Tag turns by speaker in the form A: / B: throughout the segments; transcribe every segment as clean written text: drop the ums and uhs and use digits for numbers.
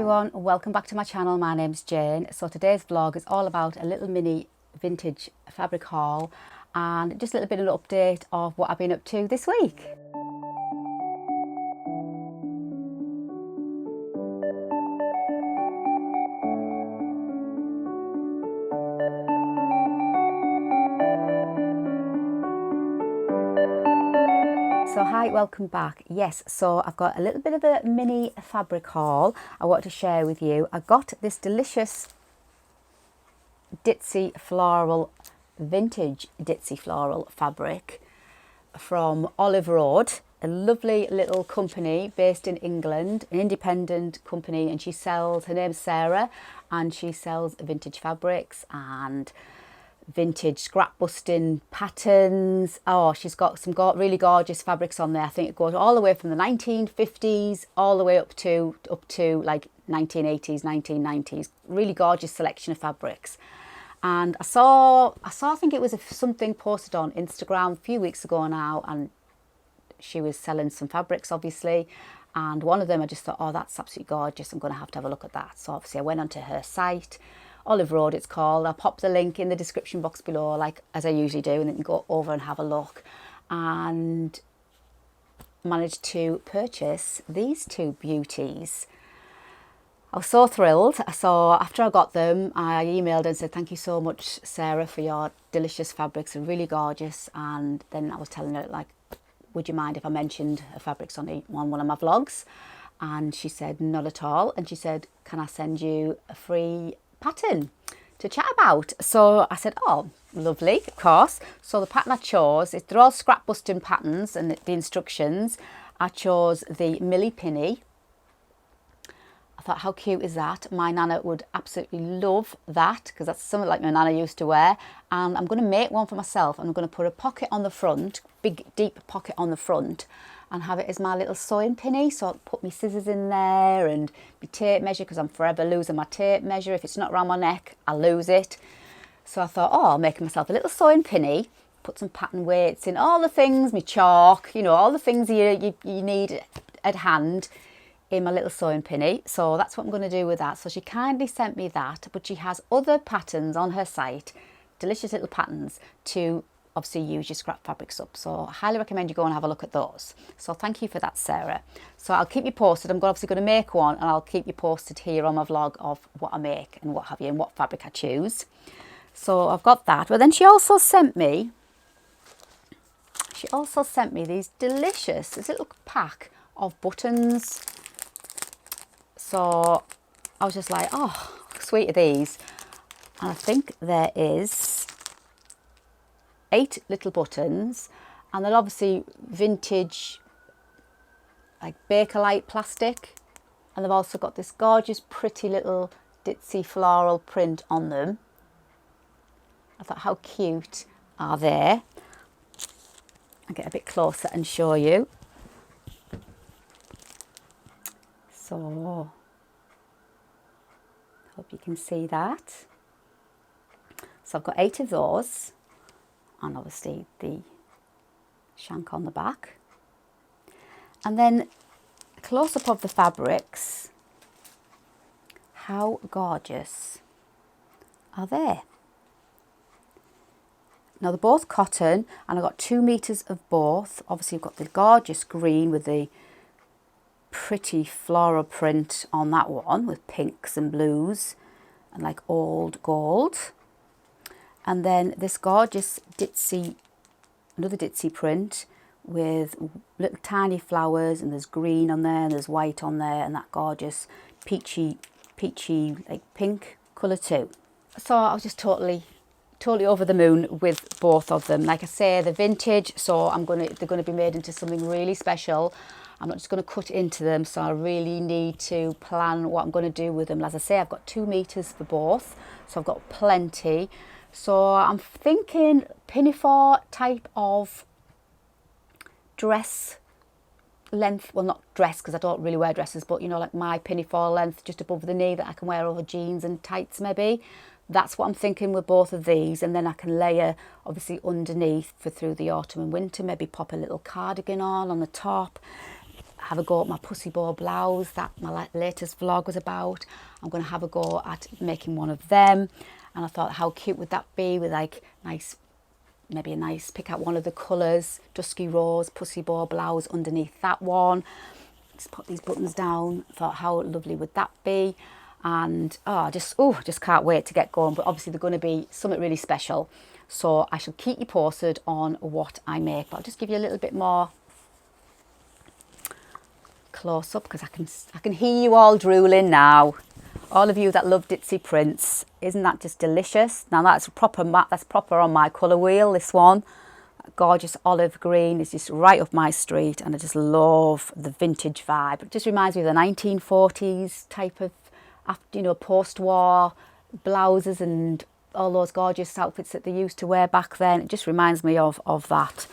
A: everyone, welcome back to my channel. My name's Jane. So today's vlog is all about a little mini vintage fabric haul and just a little bit of an update of what I've been up to this week. So hi, welcome back. Yes, so I've got a little bit of a mini fabric haul I want to share with you. I got this delicious ditzy floral, vintage ditzy floral fabric from Olive Road, a lovely little company based in England, an independent company, and her name's Sarah, and she sells vintage fabrics and vintage scrap busting patterns. Oh, she's got some really gorgeous fabrics on there. I think it goes all the way from the 1950s all the way up to like 1980s, 1990s. Really gorgeous selection of fabrics. And I saw I think it was something posted on Instagram a few weeks ago now, and she was selling some fabrics obviously, and one of them I just thought, oh, that's absolutely gorgeous, I'm going to have a look at that. So obviously I went onto her site, Olive Road it's called. I'll pop the link in the description box below, like as I usually do, and then you can go over and have a look. And managed to purchase these two beauties. I was so thrilled. So after I got them, I emailed and said, thank you so much, Sarah, for your delicious fabrics. They're really gorgeous. And then I was telling her, like, would you mind if I mentioned her fabrics on one of my vlogs? And she said, not at all. And she said, can I send you a free pattern to chat about? So I said, oh, lovely, of course. So the pattern I chose, they're all scrap busting patterns, and the instructions, I chose the Milli Pinny. I thought, how cute is that? My nana would absolutely love that, because that's something like my nana used to wear. And I'm going to make one for myself. I'm going to put a pocket on the front, big deep pocket on the front, and have it as my little sewing pinny. So I'll put my scissors in there and my tape measure, because I'm forever losing my tape measure. If it's not around my neck, I'll lose it. So I thought, oh, I'll make myself a little sewing pinny, put some pattern weights in, all the things, my chalk, you know, all the things you need at hand in my little sewing pinny. So that's what I'm going to do with that. So she kindly sent me that, but she has other patterns on her site, delicious little patterns to obviously use your scrap fabrics up. So I highly recommend you go and have a look at those. So thank you for that, Sarah. So I'll keep you posted. I'm obviously going to make one, and I'll keep you posted here on my vlog of what I make and what have you, and what fabric I choose. So I've got that. But then she also sent me these delicious, this little pack of buttons. So I was just like, oh, sweet are these. And I think there is 8 little buttons, and they're obviously vintage, like Bakelite plastic. And they've also got this gorgeous, pretty little ditzy floral print on them. I thought, how cute are they? I'll get a bit closer and show you. So, hope you can see that. So I've got 8 of those, and obviously the shank on the back. And then a close-up of the fabrics. How gorgeous are they? Now they're both cotton, and I've got 2 meters of both. Obviously you've got the gorgeous green with the pretty floral print on that one, with pinks and blues and like old gold. And then this gorgeous another ditzy print with little tiny flowers, and there's green on there and there's white on there, and that gorgeous peachy like pink colour too. So I was just totally over the moon with both of them. Like I say, they're vintage, so they're gonna be made into something really special. I'm not just going to cut into them, so I really need to plan what I'm going to do with them. As I say, I've got 2 meters for both, so I've got plenty. So I'm thinking pinafore type of dress length. Well, not dress, because I don't really wear dresses, but you know, like my pinafore length just above the knee that I can wear over jeans and tights maybe. That's what I'm thinking with both of these. And then I can layer obviously underneath for through the autumn and winter, maybe pop a little cardigan on the top. have a go at my pussy bow blouse that my latest vlog was about. I'm going to have a go at making one of them. And I thought, how cute would that be with like nice, maybe a nice, pick out one of the colours, dusky rose, pussy bow blouse underneath that one. Just put these buttons down. I thought, how lovely would that be? And I just can't wait to get going. But obviously they're going to be something really special. So I shall keep you posted on what I make. But I'll just give you a little bit more close up because I can hear you all drooling now. All of you that love ditzy prints, isn't that just delicious? Now that's proper on my colour wheel, this one. That gorgeous olive green is just right up my street, and I just love the vintage vibe. It just reminds me of the 1940s type of, you know, post-war blouses and all those gorgeous outfits that they used to wear back then. It just reminds me of that.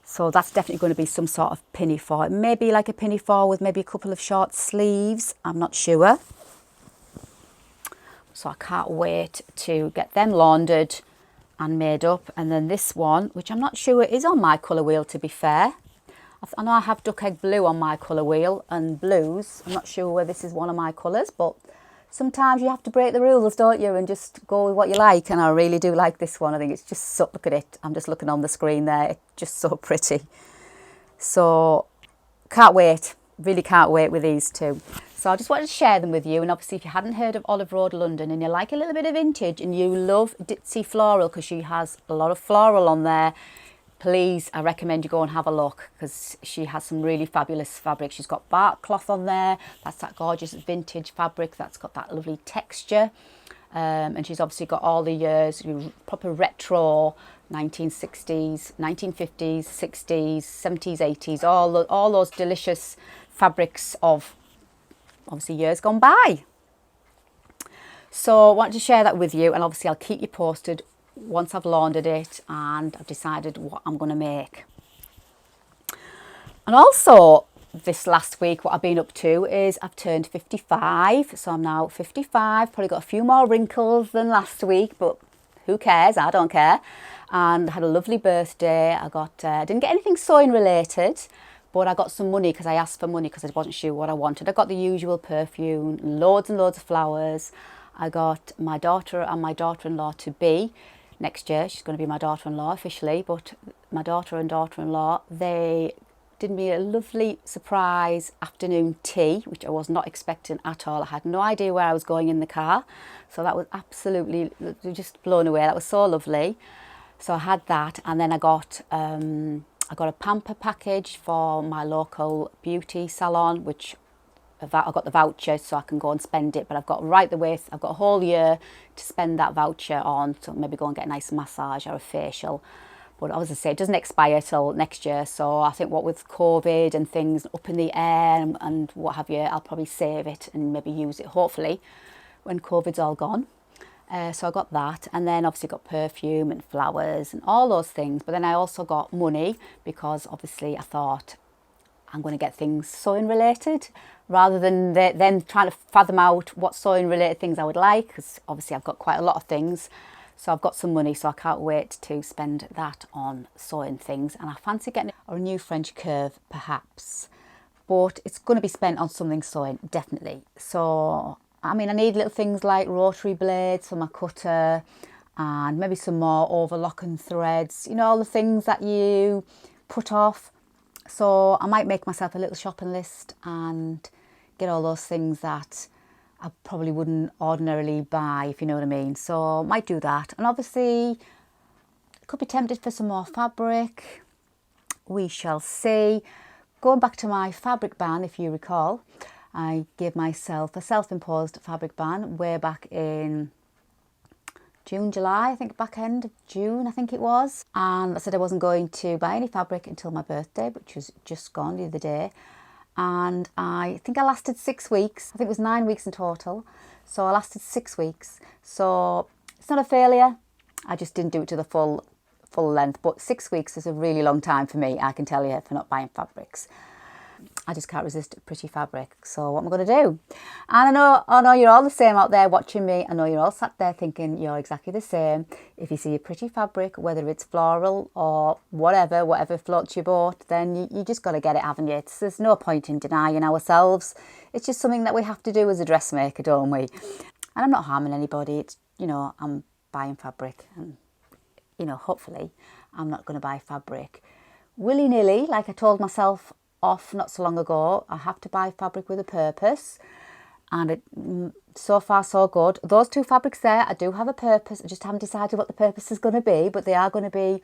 A: So that's definitely going to be some sort of pinafore. It may be like a pinafore with maybe a couple of short sleeves. I'm not sure. So I can't wait to get them laundered and made up. And then this one, which I'm not sure is on my colour wheel, to be fair. I know I have duck egg blue on my colour wheel and blues. I'm not sure whether this is one of my colours, but sometimes you have to break the rules, don't you, and just go with what you like. And I really do like this one. I think it's just so, look at it. I'm just looking on the screen there. It's just so pretty. So can't wait. Really can't wait with these two. So I just wanted to share them with you. And obviously if you hadn't heard of Olive Road London and you like a little bit of vintage and you love ditzy floral, because she has a lot of floral on there, please, I recommend you go and have a look, because she has some really fabulous fabric. She's got bark cloth on there. That's that gorgeous vintage fabric that's got that lovely texture. And she's obviously got all the years, proper retro, 1960s, 1950s, 60s, 70s, 80s, all those delicious fabrics of obviously years gone by. So I wanted to share that with you, and obviously I'll keep you posted once I've laundered it and I've decided what I'm going to make. And also this last week what I've been up to is I've turned 55, so I'm now 55, probably got a few more wrinkles than last week, but who cares? I don't care. And I had a lovely birthday. I didn't get anything sewing related, but I got some money because I asked for money because I wasn't sure what I wanted. I got the usual perfume, loads and loads of flowers. I got my daughter and my daughter-in-law to be next year. She's going to be my daughter-in-law officially, but my daughter and daughter-in-law, they did me a lovely surprise afternoon tea, which I was not expecting at all. I had no idea where I was going in the car. So that was absolutely just blown away. That was so lovely. So I had that, and then I got a pamper package for my local beauty salon, which I got the voucher so I can go and spend it, but I've got I've got a whole year to spend that voucher on, so maybe go and get a nice massage or a facial. But as I say, it doesn't expire till next year, so I think what with COVID and things up in the air and what have you, I'll probably save it and maybe use it hopefully when COVID's all gone. So I got that, and then obviously got perfume and flowers and all those things. But then I also got money because obviously I thought I'm going to get things sewing related rather than then trying to fathom out what sewing related things I would like, because obviously I've got quite a lot of things. So I've got some money, so I can't wait to spend that on sewing things. And I fancy getting a new French curve perhaps, but it's going to be spent on something sewing, definitely. So I mean, I need little things like rotary blades for my cutter and maybe some more overlock and threads, you know, all the things that you put off. So I might make myself a little shopping list and get all those things that I probably wouldn't ordinarily buy, if you know what I mean. So I might do that. And obviously, could be tempted for some more fabric. We shall see. Going back to my fabric ban, if you recall, I gave myself a self-imposed fabric ban way back in June, July, I think back end of June, I think it was. And I said I wasn't going to buy any fabric until my birthday, which was just gone the other day. And I think I lasted 6 weeks. I think it was 9 weeks in total. So I lasted 6 weeks. So it's not a failure. I just didn't do it to the full length. But 6 weeks is a really long time for me, I can tell you, for not buying fabrics. I just can't resist pretty fabric. So what am I going to do? And I know you're all the same out there watching me. I know you're all sat there thinking you're exactly the same. If you see a pretty fabric, whether it's floral or whatever floats your boat, then you just got to get it, haven't you? There's no point in denying ourselves. It's just something that we have to do as a dressmaker, don't we? And I'm not harming anybody. It's, you know, I'm buying fabric and, you know, hopefully I'm not going to buy fabric willy-nilly, like I told myself off not so long ago. I have to buy fabric with a purpose, and so far so good. Those two fabrics there, I do have a purpose. I just haven't decided what the purpose is going to be, but they are going to be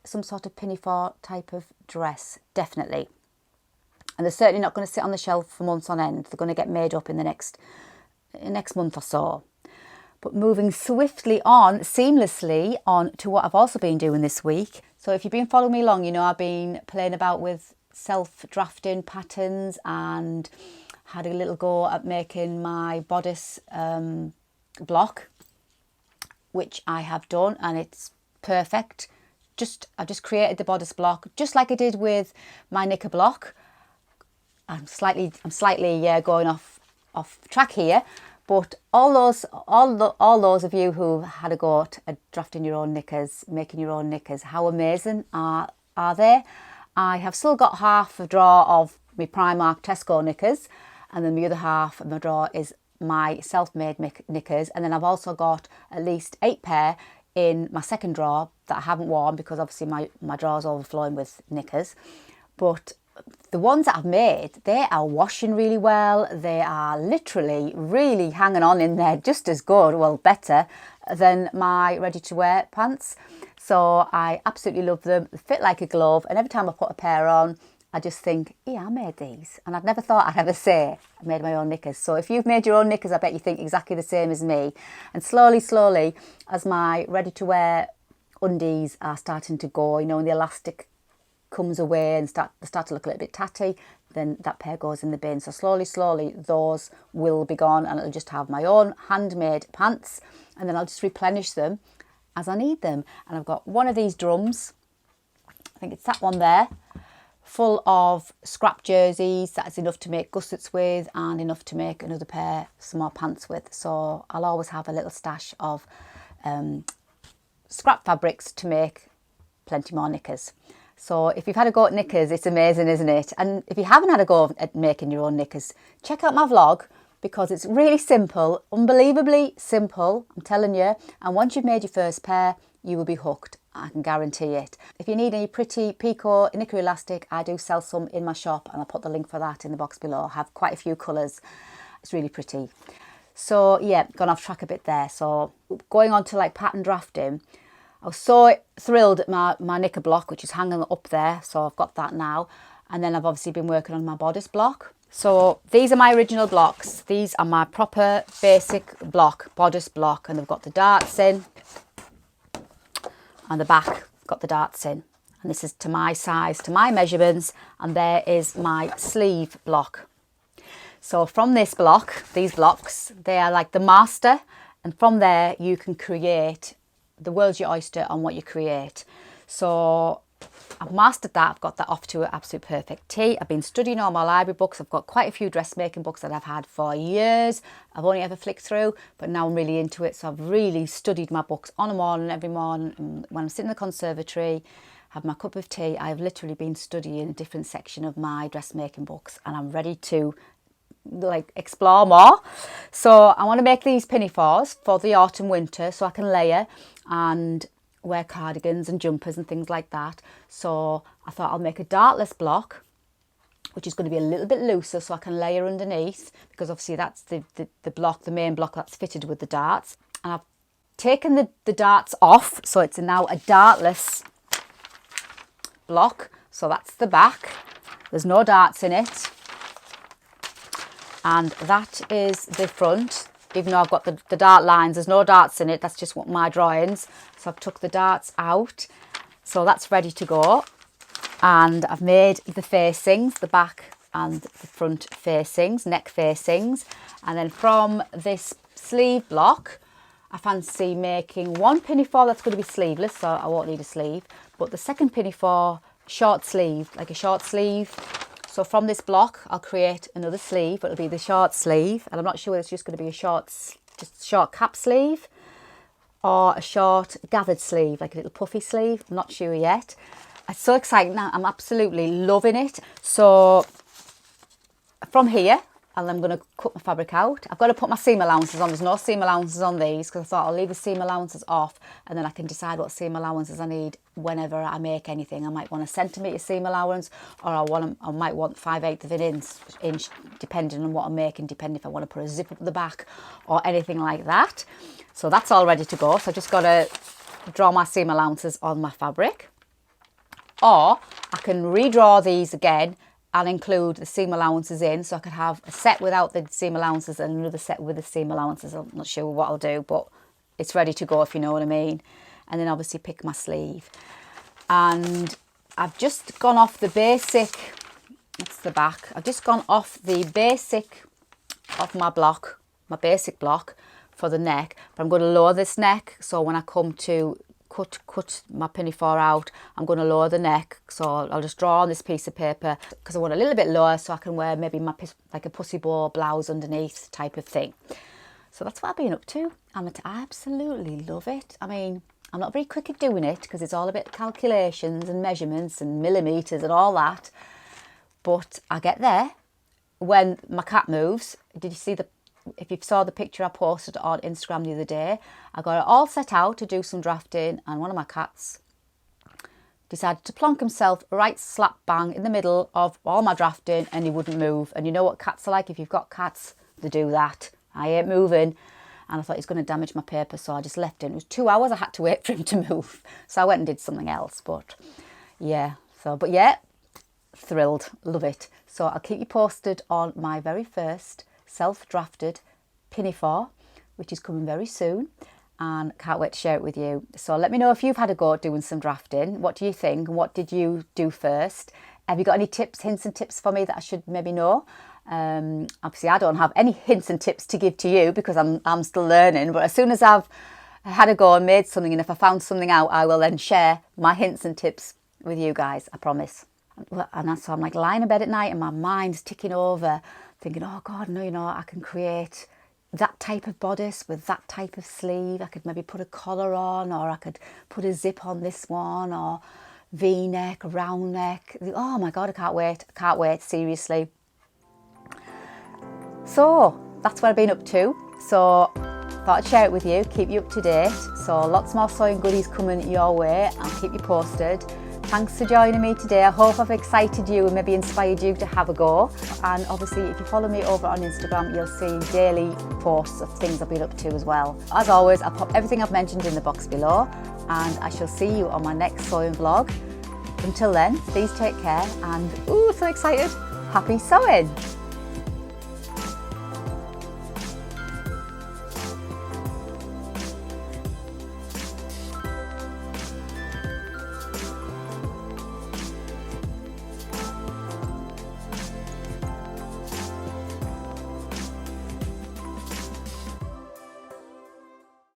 A: some sort of pinafore type of dress, definitely. And they're certainly not going to sit on the shelf for months on end. They're going to get made up in the next month or so. But moving swiftly on, seamlessly on to what I've also been doing this week. So if you've been following me along, you know I've been playing about with self-drafting patterns and had a little go at making my bodice block, which I have done, and it's perfect. I just created the bodice block just like I did with my knicker block. I'm slightly going off track here, but all those of you who had a go at drafting your own knickers, making your own knickers, how amazing are they? I have still got half a drawer of my Primark Tesco knickers, and then the other half of my drawer is my self-made knickers, and then I've also got at least 8 pair in my second drawer that I haven't worn because obviously my drawer's overflowing with knickers. But the ones that I've made, they are washing really well. They are literally really hanging on in there just as good, well better than my ready-to-wear pants. So I absolutely love them. They fit like a glove, and every time I put a pair on, I just think, yeah, I made these. And I'd never thought I'd ever say I made my own knickers. So if you've made your own knickers, I bet you think exactly the same as me. And slowly, as my ready-to-wear undies are starting to go, you know, and the elastic comes away and they start to look a little bit tatty, then that pair goes in the bin. So slowly those will be gone, and it'll just have my own handmade pants, and then I'll just replenish them as I need them. And I've got one of these drums, I think it's that one there, full of scrap jerseys. That's enough to make gussets with and enough to make another pair, some more pants with. So I'll always have a little stash of scrap fabrics to make plenty more knickers. So if you've had a go at knickers, it's amazing, isn't it? And if you haven't had a go at making your own knickers, check out my vlog, because it's really simple, unbelievably simple, I'm telling you. And once you've made your first pair, you will be hooked, I can guarantee it. If you need any pretty picot knicker elastic, I do sell some in my shop, and I'll put the link for that in the box below. I have quite a few colours. It's really pretty. So yeah, gone off track a bit there. So going on to like pattern drafting, I was so thrilled at my knicker block, which is hanging up there. So I've got that now. And then I've obviously been working on my bodice block. So these are my original blocks. These are my proper basic block, bodice block. And they've got the darts in. And the back got the darts in. And this is to my size, to my measurements. And there is my sleeve block. So from this block, these blocks, they are like the master. And from there you can create, the world's your oyster on what you create. So I've mastered that. I've got that off to an absolute perfect T. I've been studying all my library books. I've got quite a few dressmaking books that I've had for years. I've only ever flicked through, but now I'm really into it. So I've really studied my books on a morning, every morning. And when I'm sitting in the conservatory, have my cup of tea, I've literally been studying a different section of my dressmaking books, and I'm ready to like explore more. So I want to make these pinafores for the autumn winter so I can layer and wear cardigans and jumpers and things like that. So I thought I'll make a dartless block, which is going to be a little bit looser so I can layer underneath, because obviously that's the block, the main block that's fitted with the darts. And I've taken the darts off, so it's now a dartless block. So that's the back, there's no darts in it. And that is the front. Even though I've got the dart lines, there's no darts in it. That's just what my drawings. So I've took the darts out. So that's ready to go. And I've made the facings, the back and the front facings, neck facings. And then from this sleeve block, I fancy making one pinafore that's going to be sleeveless, so I won't need a sleeve. But the second pinafore, short sleeve, like a short sleeve. So from this block, I'll create another sleeve. It'll be the short sleeve, and I'm not sure whether it's just going to be a just short cap sleeve or a short gathered sleeve, like a little puffy sleeve. I'm not sure yet. It's so exciting now. I'm absolutely loving it. So from here, and I'm going to cut my fabric out. I've got to put my seam allowances on. There's no seam allowances on these because I thought I'll leave the seam allowances off and then I can decide what seam allowances I need whenever I make anything. I might want a centimetre seam allowance, or I might want 5/8 of an inch, depending on what I'm making, depending if I want to put a zip up the back or anything like that. So that's all ready to go. So I've just got to draw my seam allowances on my fabric. Or I can redraw these again and include the seam allowances in, so I could have a set without the seam allowances and another set with the seam allowances. I'm not sure what I'll do, but it's ready to go, if you know what I mean. And then obviously pick my sleeve. And I've just gone off the basic, that's the back. I've just gone off the basic of my block, my basic block for the neck. But I'm going to lower this neck, so when I come to cut my pinafore out, I'm going to lower the neck. So I'll just draw on this piece of paper because I want a little bit lower so I can wear maybe my like a pussy bow blouse underneath type of thing. So that's what I've been up to, and I absolutely love it. I mean, I'm not very quick at doing it because it's all about calculations and measurements and millimetres and all that, but I get there when my cat moves. Did you see if you saw the picture I posted on Instagram the other day, I got it all set out to do some drafting, and one of my cats decided to plonk himself right slap bang in the middle of all my drafting, and he wouldn't move. And you know what cats are like. If you've got cats, they do that. I ain't moving. And I thought he's going to damage my paper, so I just left him. It was 2 hours I had to wait for him to move. So I went and did something else. But yeah, thrilled. Love it. So I'll keep you posted on my very first self-drafted pinafore, which is coming very soon, and can't wait to share it with you. So let me know if you've had a go at doing some drafting. What do you think? And what did you do first? Have you got any tips, hints and tips for me that I should maybe know? Obviously I don't have any hints and tips to give to you because I'm still learning, but as soon as I've had a go and made something, and if I found something out, I will then share my hints and tips with you guys, I promise. And so I'm like lying in bed at night and my mind's ticking over, thinking, oh God, no, you know, I can create that type of bodice with that type of sleeve. I could maybe put a collar on, or I could put a zip on this one, or V-neck, round neck. Oh my God, I can't wait, seriously. So that's what I've been up to. So thought I'd share it with you, keep you up to date. So lots more sewing goodies coming your way. I'll keep you posted. Thanks for joining me today. I hope I've excited you and maybe inspired you to have a go. And obviously, if you follow me over on Instagram, you'll see daily posts of things I've been up to as well. As always, I'll pop everything I've mentioned in the box below, and I shall see you on my next sewing vlog. Until then, please take care, and ooh, so excited. Happy sewing!